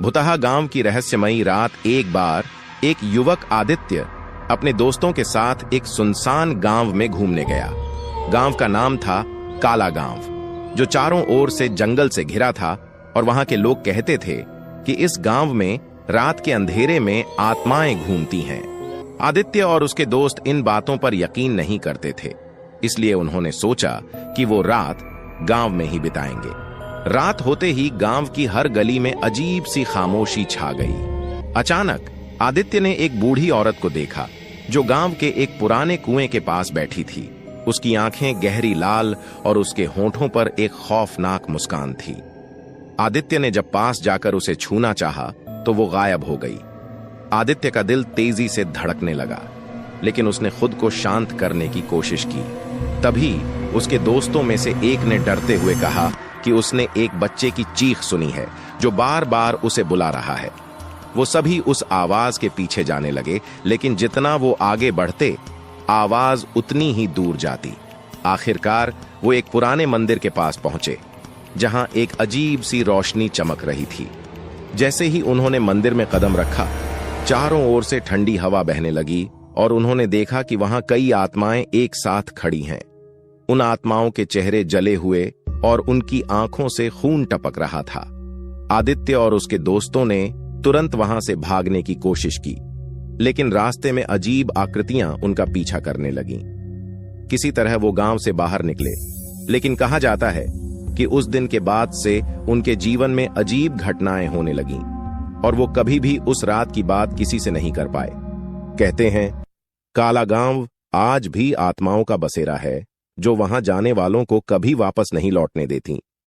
भुतहा गांव की रहस्यमयी रात एक बार एक युवक आदित्य अपने दोस्तों के साथ एक सुनसान गांव में घूमने गया। गांव का नाम था काला गांव, जो चारों ओर से जंगल से घिरा था और वहां के लोग कहते थे कि इस गांव में रात के अंधेरे में आत्माएं घूमती हैं। आदित्य और उसके दोस्त इन बातों पर यकीन नहीं करते थे, इसलिए उन्होंने सोचा कि वो रात गांव में ही बिताएंगे। रात होते ही गांव की हर गली में अजीब सी खामोशी छा गई। अचानक आदित्य ने एक बूढ़ी औरत को देखा जो गांव के एक पुराने कुएं के पास बैठी थी। उसकी आंखें गहरी लाल और उसके होंठों पर एक खौफनाक मुस्कान थी। आदित्य ने जब पास जाकर उसे छूना चाहा तो वो गायब हो गई। आदित्य का दिल तेजी से धड़कने लगा, लेकिन उसने खुद को शांत करने की कोशिश की। तभी उसके दोस्तों में से एक ने डरते हुए कहा कि उसने एक बच्चे की चीख सुनी है जो बार बार उसे बुला रहा है। वो सभी उस आवाज के पीछे जाने लगे, लेकिन जितना वो आगे बढ़ते आवाज उतनी ही दूर जाती। आखिरकार वो एक पुराने मंदिर के पास पहुंचे, जहां एक अजीब सी रोशनी चमक रही थी। जैसे ही उन्होंने मंदिर में कदम रखा, चारों ओर से ठंडी हवा बहने लगी और उन्होंने देखा कि वहां कई आत्माएं एक साथ खड़ी हैं। उन आत्माओं के चेहरे जले हुए और उनकी आंखों से खून टपक रहा था। आदित्य और उसके दोस्तों ने तुरंत वहां से भागने की कोशिश की, लेकिन रास्ते में अजीब आकृतियां उनका पीछा करने लगीं। किसी तरह वो गांव से बाहर निकले, लेकिन कहा जाता है कि उस दिन के बाद से उनके जीवन में अजीब घटनाएं होने लगीं और वो कभी भी उस रात की बात किसी से नहीं कर पाए। कहते हैं, काला गांव आज भी आत्माओं का बसेरा है, जो वहां जाने वालों को कभी वापस नहीं लौटने देती।